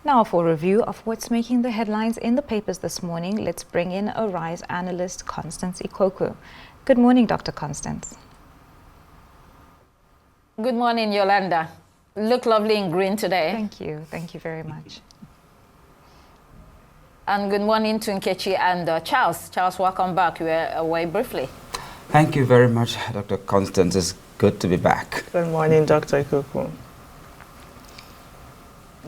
Now for a review of what's making the headlines in the papers this morning, let's bring in Arise analyst Constance Ikoku. Good morning, Dr. Constance. Good morning, Yolanda. Look lovely in green today. Thank you. Thank you very much. And good morning to Nkechi and Charles. Charles, welcome back. You were away briefly. Thank you very much, Dr. Constance. It's good to be back. Good morning, Dr. Ikoku.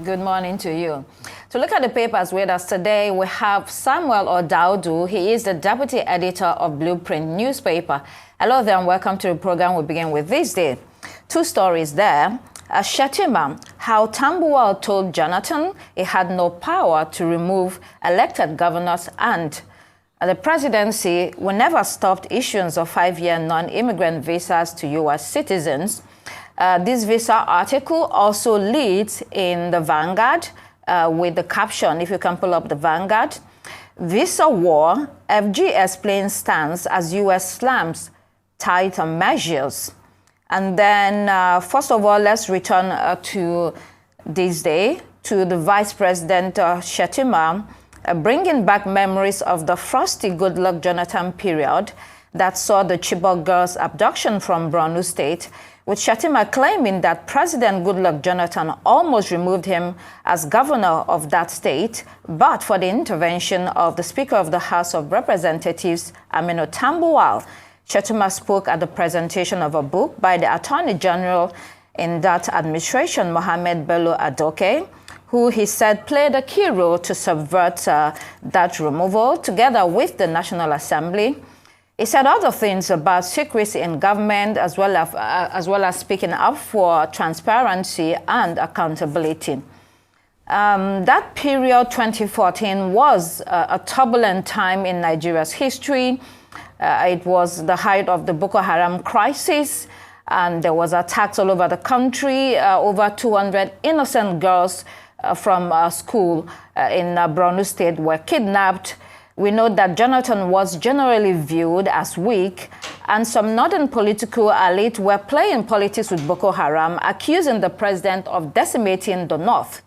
Good morning to you. To look at the papers with us today, we have Samuel Odaudu. He is the deputy editor of Blueprint newspaper. Hello there and welcome to the program. We begin with this day. Two stories there. Shettima, how Tambuwal told Jonathan he had no power to remove elected governors, and the presidency will never stop issuance of 5-year non-immigrant visas to U.S. citizens. This visa article also leads in the Vanguard with the caption, if you can pull up the Vanguard, Visa War, FG explains stance as U.S. slams tighter measures. And then, first of all, let's return to this day, to the Vice President Shettima, bringing back memories of the frosty Goodluck Jonathan period that saw the Chibok girls' abduction from Borno State, with Shettima claiming that President Goodluck Jonathan almost removed him as governor of that state, but for the intervention of the Speaker of the House of Representatives, Aminu Tambuwal. Shettima spoke at the presentation of a book by the Attorney General in that administration, Mohammed Bello Adoke, who he said played a key role to subvert that removal, together with the National Assembly. He said other things about secrecy in government, as well as speaking up for transparency and accountability. That period, 2014, was a turbulent time in Nigeria's history. It was the height of the Boko Haram crisis, and there was attacks all over the country. Over 200 innocent girls from school in Borno State were kidnapped. We know that Jonathan was generally viewed as weak, and some northern political elite were playing politics with Boko Haram, accusing the president of decimating the north.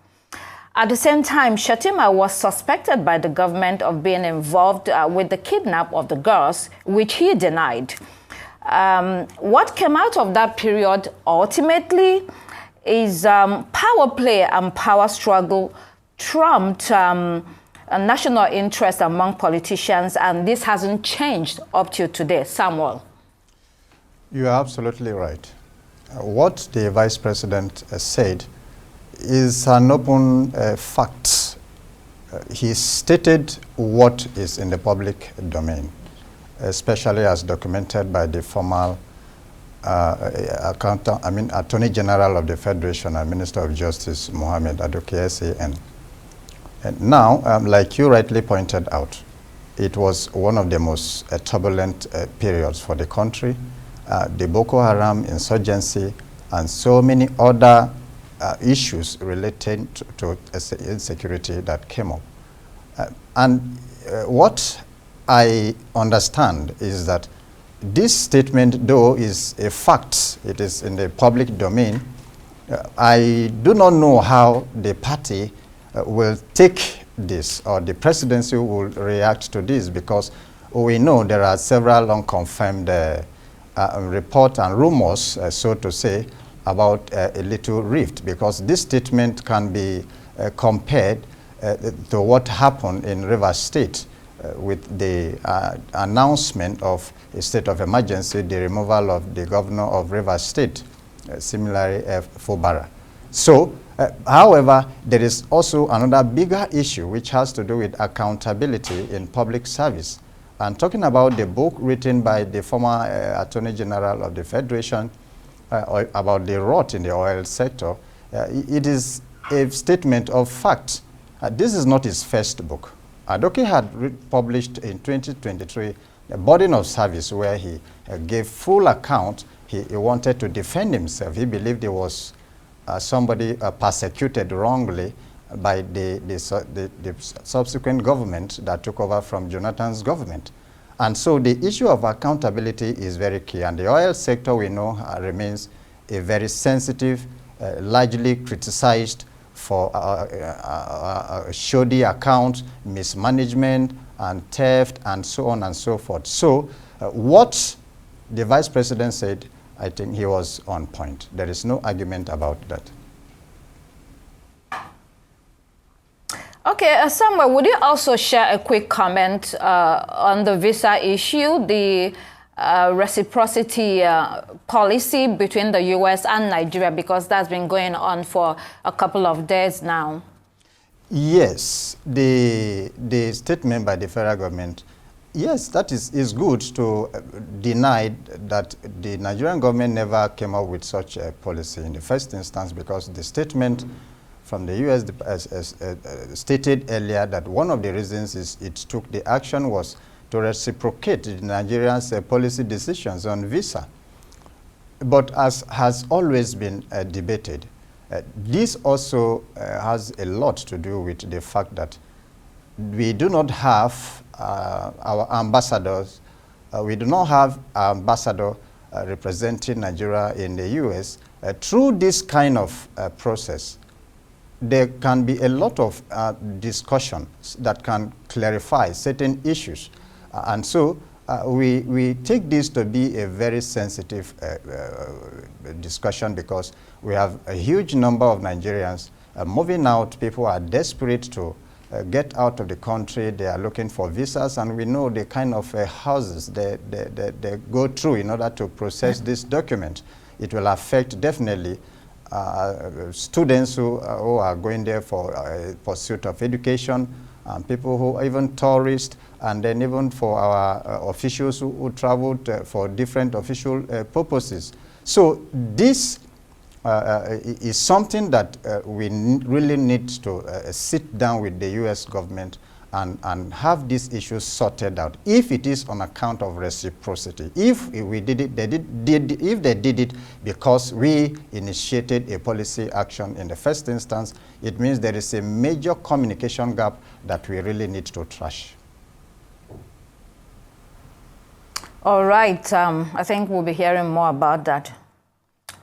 At the same time, Shettima was suspected by the government of being involved with the kidnap of the girls, which he denied. What came out of that period ultimately is power play and power struggle trumped national interest among politicians, and this hasn't changed up to today. Samuel. You are absolutely right. What the Vice President said is an open fact. He stated what is in the public domain, especially as documented by the former Attorney General of the Federation and Minister of Justice, Mohammed Adoke SAN. And now, like you rightly pointed out, it was one of the most turbulent periods for the country. The Boko Haram insurgency and so many other issues related to insecurity that came up. What I understand is that this statement, though, is a fact, it is in the public domain. I do not know how the party will take this, or the presidency will react to this, because we know there are several unconfirmed reports and rumors, so to say, about a little rift, because this statement can be compared to what happened in Rivers State with the announcement of a state of emergency, the removal of the governor of Rivers State, similarly Fubara. So, however, there is also another bigger issue which has to do with accountability in public service. And talking about the book written by the former Attorney General of the Federation about the rot in the oil sector, it is a statement of fact. This is not his first book. Adoke had published in 2023 a burden of service where he gave full account. He wanted to defend himself. He believed he was somebody persecuted wrongly by the subsequent government that took over from Jonathan's government. And so the issue of accountability is very key. And the oil sector, we know, remains a very sensitive, largely criticized for shoddy accounts, mismanagement, and theft, and so on and so forth. So what the Vice President said, I think he was on point. There is no argument about that. Okay, Samuel, would you also share a quick comment on the visa issue, the reciprocity policy between the U.S. and Nigeria, because that's been going on for a couple of days now? Yes, the statement by the federal government, yes, that is good to deny that the Nigerian government never came up with such a policy in the first instance, because the statement from the U.S. as stated earlier that one of the reasons it took the action was to reciprocate Nigeria's policy decisions on visa. But as has always been debated, this also has a lot to do with the fact that we do not have our ambassadors, we do not have an ambassador representing Nigeria in the U.S. Through this kind of process, there can be a lot of discussions that can clarify certain issues. And so we take this to be a very sensitive discussion, because we have a huge number of Nigerians moving out. People are desperate to get out of the country. They are looking for visas, and we know the kind of houses they go through in order to process this document. It will affect definitely students who are going there for pursuit of education, people who even tourists, and then even for our officials who traveled for different official purposes. So this is something that we really need to sit down with the U.S. government and have these issues sorted out. If it is on account of reciprocity, if we did it, if they did it because we initiated a policy action in the first instance, it means there is a major communication gap that we really need to trash. All right, I think we'll be hearing more about that.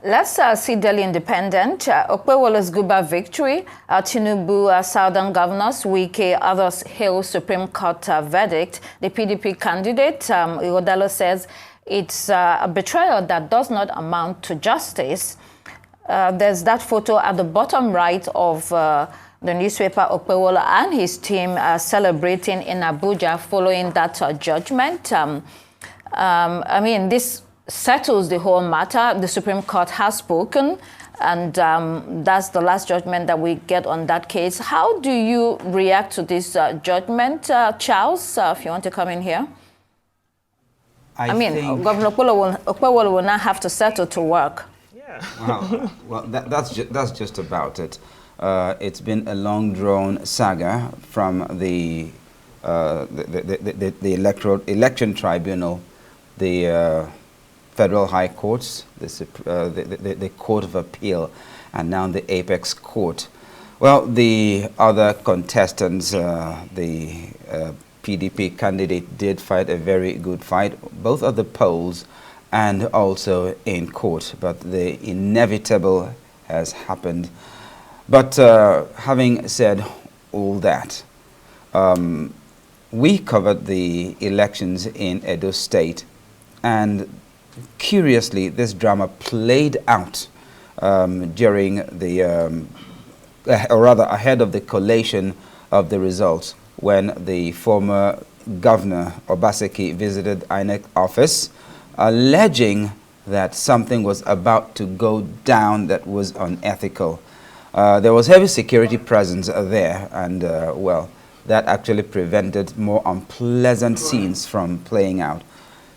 Let's see Delhi Independent. Okpewolo's Guba victory. Tinubu, Southern governors, Wike, others hail Supreme Court verdict. The PDP candidate, Igodalo, says it's a betrayal that does not amount to justice. There's that photo at the bottom right of the newspaper. Okpewolo and his team celebrating in Abuja following that judgment. I mean, this settles the whole matter. The Supreme Court has spoken, and that's the last judgment that we get on that case. How do you react to this judgment, Charles, if you want to come in here? I mean, Governor Okpewolo will not have to settle to work. Yeah. Well, that's just about it. It's been a long drawn saga from the election tribunal, the Federal High Courts, the Court of Appeal, and now the Apex Court. Well, the other contestants, the PDP candidate did fight a very good fight, both at the polls and also in court, but the inevitable has happened. But having said all that, we covered the elections in Edo State, and curiously, this drama played out during the, or rather ahead of the collation of the results, when the former governor, Obaseki, visited INEC office, alleging that something was about to go down that was unethical. There was heavy security presence there, and well, that actually prevented more unpleasant scenes from playing out.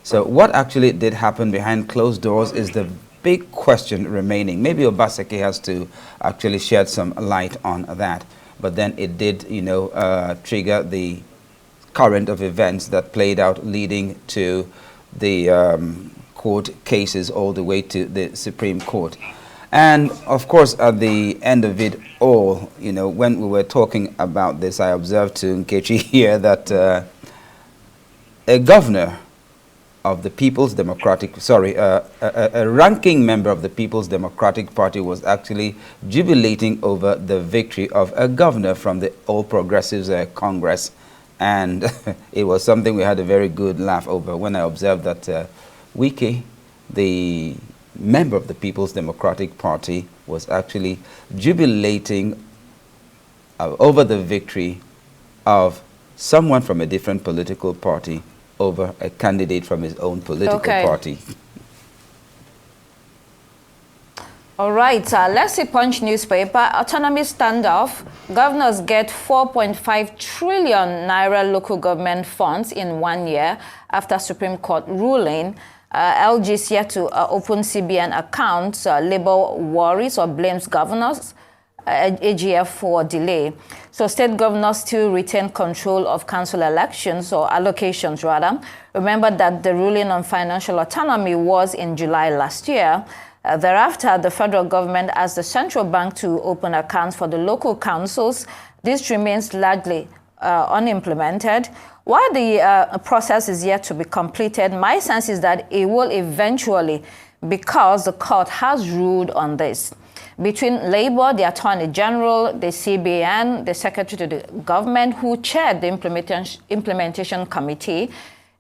So what actually did happen behind closed doors is the big question remaining. Maybe Obaseki has to actually shed some light on that. But then it did, you know, trigger the current of events that played out, leading to the court cases all the way to the Supreme Court. And of course, at the end of it all, you know, when we were talking about this, I observed to Nkechi here that a governor of the People's Democratic, a ranking member of the People's Democratic Party was actually jubilating over the victory of a governor from the All Progressives Congress. And it was something we had a very good laugh over when I observed that Wike, the member of the People's Democratic Party, was actually jubilating over the victory of someone from a different political party over a candidate from his own political party. All right, let's see Punch newspaper. Autonomy standoff. Governors get 4.5 trillion naira local government funds in 1 year after Supreme Court ruling. LG's yet to open CBN accounts. Labour worries or blames governors. AGF for delay. So state governors still retain control of council elections, or allocations rather. Remember that the ruling on financial autonomy was in July last year. Thereafter, the federal government asked the central bank to open accounts for the local councils. This remains largely unimplemented. While the process is yet to be completed, my sense is that it will eventually, because the court has ruled on this. Between Labour, the Attorney General, the CBN, the Secretary to the Government, who chaired the implementation committee,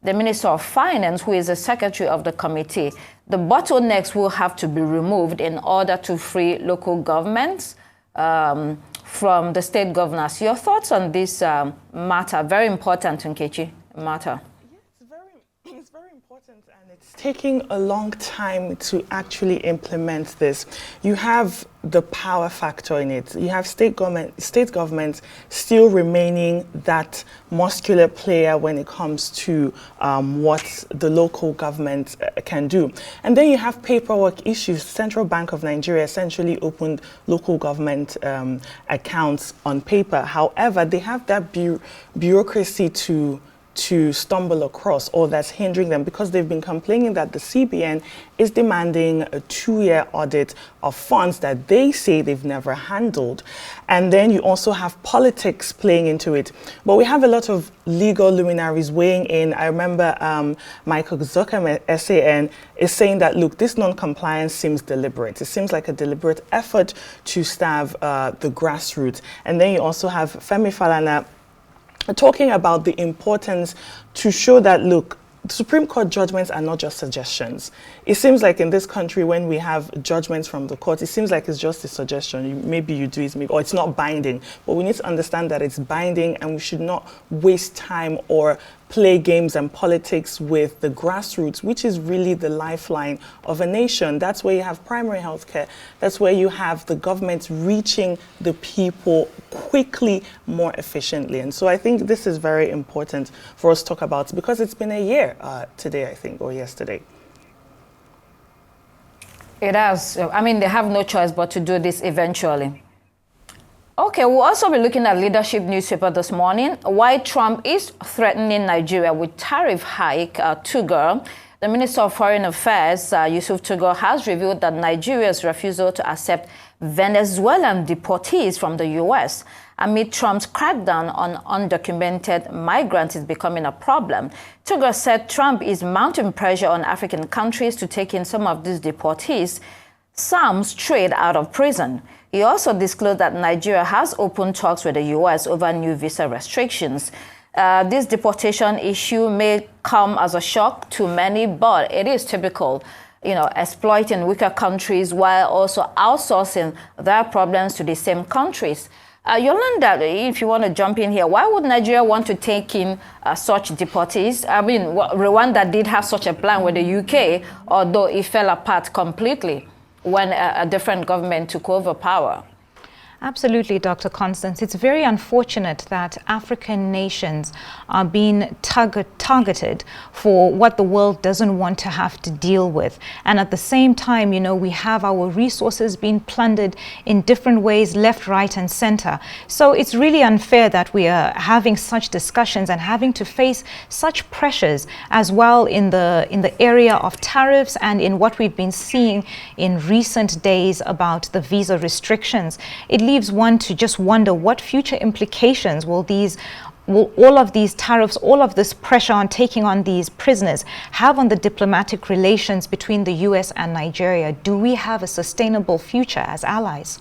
the Minister of Finance, who is the Secretary of the committee, the bottlenecks will have to be removed in order to free local governments from the state governors. Your thoughts on this matter? Very important, Nkechi, matter. It's very important, and it's taking a long time to actually implement this. You have the power factor in it. You have state governments still remaining that muscular player when it comes to what the local government can do. And then you have paperwork issues. Central Bank of Nigeria essentially opened local government accounts on paper. However, they have that bureaucracy to stumble across, or that's hindering them, because they've been complaining that the CBN is demanding a 2-year audit of funds that they say they've never handled. And then you also have politics playing into it. But we have a lot of legal luminaries weighing in. I remember Michael Zuckerman, SAN, is saying that, look, this non-compliance seems deliberate. It seems like a deliberate effort to starve the grassroots. And then you also have Femi Falana talking about the importance to show that, look, Supreme Court judgments are not just suggestions. It seems like in this country, when we have judgments from the court, it seems like it's just a suggestion. Maybe you do it, or it's not binding. But we need to understand that it's binding, and we should not waste time or play games and politics with the grassroots, which is really the lifeline of a nation. That's where you have primary health care. That's where you have the government reaching the people quickly, more efficiently. And so I think this is very important for us to talk about, because it's been a year today, I think, or yesterday. It has. I mean, they have no choice but to do this eventually. Okay, we'll also be looking at Leadership newspaper this morning. Why Trump is threatening Nigeria with tariff hike. Tugor, the Minister of Foreign Affairs, Yusuf Tugor, has revealed that Nigeria's refusal to accept Venezuelan deportees from the U.S. amid Trump's crackdown on undocumented migrants is becoming a problem. Tugor said Trump is mounting pressure on African countries to take in some of these deportees, some straight out of prison. He also disclosed that Nigeria has opened talks with the U.S. over new visa restrictions. This deportation issue may come as a shock to many, but it is typical, exploiting weaker countries while also outsourcing their problems to the same countries. Yolanda, if you want to jump in here, why would Nigeria want to take in such deportees? I mean, Rwanda did have such a plan with the UK, although it fell apart completely when a different government took over power. Absolutely, Dr. Constance. It's very unfortunate that African nations are being targeted for what the world doesn't want to have to deal with. And at the same time, we have our resources being plundered in different ways, left, right, and center. So it's really unfair that we are having such discussions and having to face such pressures as well in the area of tariffs and in what we've been seeing in recent days about the visa restrictions. It leaves one to just wonder what future implications will these will all of these tariffs, all of this pressure on taking on these prisoners have on the diplomatic relations between the US and Nigeria? Do we have a sustainable future as allies?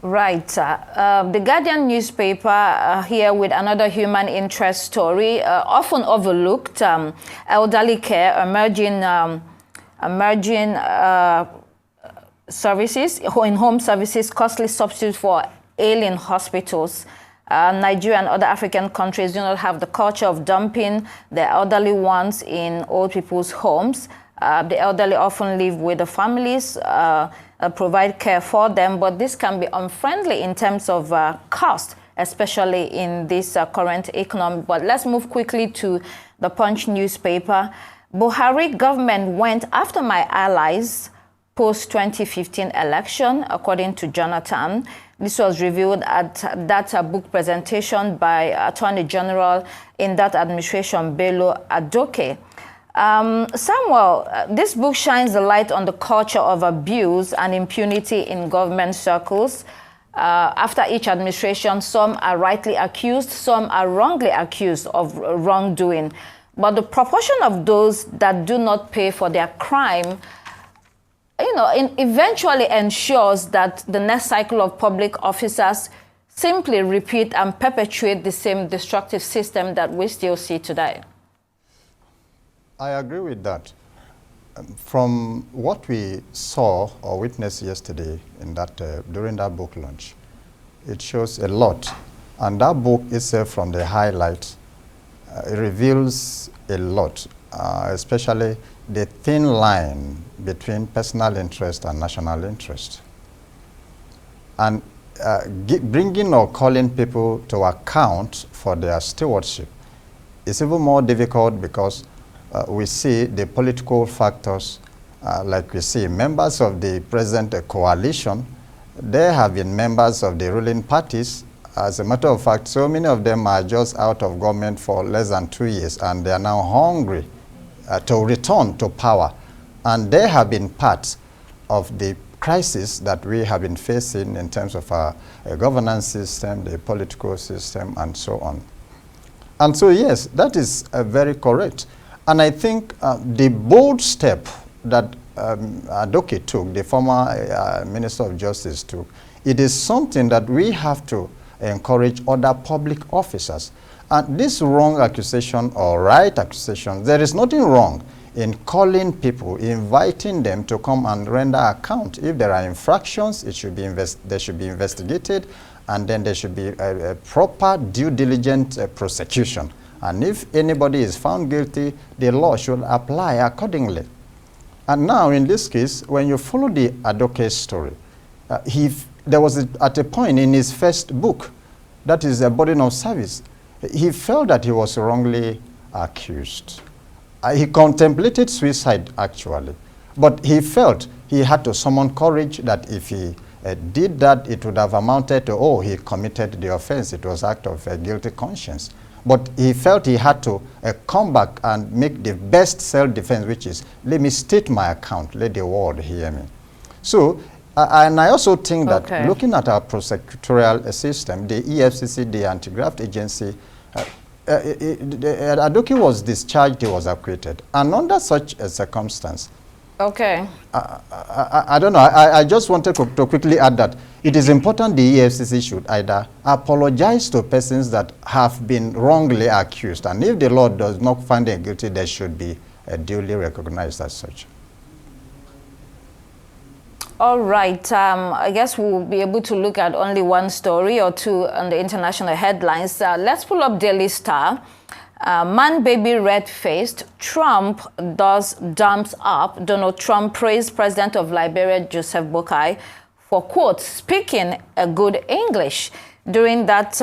Right. The Guardian newspaper here with another human interest story, often overlooked, elderly care, emerging services, in-home services, costly substitute for ailing hospitals. Nigeria and other African countries do not have the culture of dumping the elderly ones in old people's homes. The elderly often live with the families, provide care for them, but this can be unfriendly in terms of cost, especially in this current economy. But let's move quickly to the Punch newspaper. Buhari government went after my allies post-2015 election, according to Jonathan. This was revealed at that book presentation by Attorney General in that administration, Bello Adoke. Samuel, this book shines a light on the culture of abuse and impunity in government circles. After each administration, some are rightly accused, some are wrongly accused of wrongdoing. But the proportion of those that do not pay for their crime, eventually ensures that the next cycle of public officers simply repeat and perpetuate the same destructive system that we still see today. I agree with that. From what we saw or witnessed yesterday in that during that book launch, it shows a lot. And that book itself, from the highlights, it reveals a lot, especially the thin line between personal interest and national interest. And bringing or calling people to account for their stewardship is even more difficult because we see the political factors, like we see members of the present coalition, they have been members of the ruling parties. As a matter of fact, so many of them are just out of government for less than 2 years, and they are now hungry to return to power. And they have been part of the crisis that we have been facing in terms of our governance system, the political system, and so on. And so, yes, that is very correct. And I think the bold step that Adoke took, the former Minister of Justice took, it is something that we have to encourage other public officers. And this wrong accusation or right accusation, there is nothing wrong in calling people, inviting them to come and render account. If there are infractions, it should be they should be investigated, and then there should be a proper due diligent prosecution. And if anybody is found guilty, the law should apply accordingly. And now, in this case, when you follow the Adoke story, there was at a point in his first book, that is a burden of service, he felt that he was wrongly accused. He contemplated suicide, actually. But he felt he had to summon courage that if he did that, it would have amounted to, oh, he committed the offense. It was act of a guilty conscience. But he felt he had to come back and make the best self-defense, which is, let me state my account, let the world hear me. So, and I also think that looking at our prosecutorial system, the EFCC, the anti-graft agency, Adoke was discharged, he was acquitted. And under such a circumstance, I don't know, I just wanted to quickly add that it is important the EFCC should either apologize to persons that have been wrongly accused, and if the law does not find them guilty, they should be duly recognized as such. All right. I guess we'll be able to look at only one story or two on the international headlines. Let's pull up Daily Star. Man baby red-faced, Trump does dumps up. Donald Trump praised President of Liberia, Joseph Boakai, for, quote, speaking a good English. During that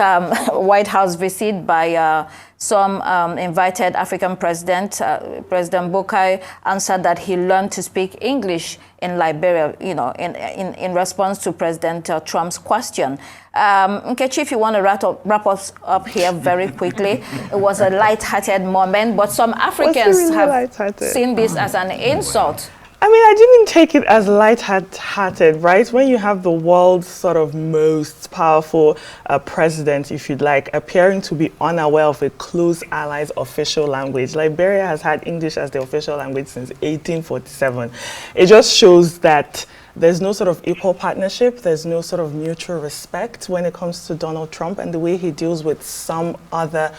White House visit by some invited African president, President Boakai answered that he learned to speak English in Liberia, in response to President Trump's question. Nkechi, if you want to wrap us up here very quickly, it was a light-hearted moment, but some Africans have seen this as an insult. I mean, I didn't take it as light-hearted, right? When you have the world's sort of most powerful president, if you'd like, appearing to be unaware of a close ally's official language. Liberia has had English as the official language since 1847. It just shows that there's no sort of equal partnership, there's no sort of mutual respect when it comes to Donald Trump and the way he deals with some other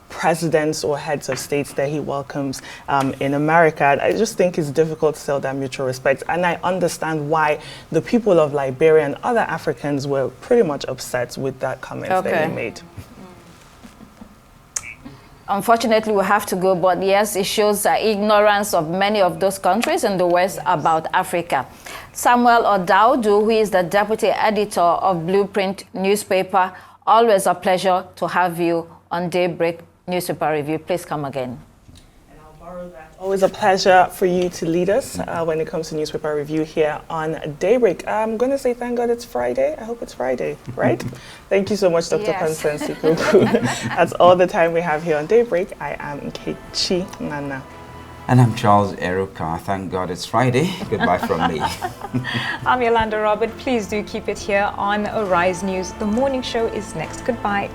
presidents or heads of states that he welcomes in America. I just think it's difficult to sell that mutual respect. And I understand why the people of Liberia and other Africans were pretty much upset with that comment that he made. Unfortunately, we have to go, but yes, it shows ignorance of many of those countries in the West about Africa. Samuel Odaudu, who is the deputy editor of Blueprint newspaper, always a pleasure to have you on Daybreak Newspaper Review. Please come again. And I'll borrow that. Always a pleasure for you to lead us when it comes to newspaper review here on Daybreak. I'm going to say thank God it's Friday. I hope it's Friday, right? Thank you so much, Dr. Constance Ikuku. That's all the time we have here on Daybreak. I am Nkechi Nana. And I'm Charles Eruka. Thank God it's Friday. Goodbye from me. I'm Yolanda Robert. Please do keep it here on Arise News. The morning show is next. Goodbye.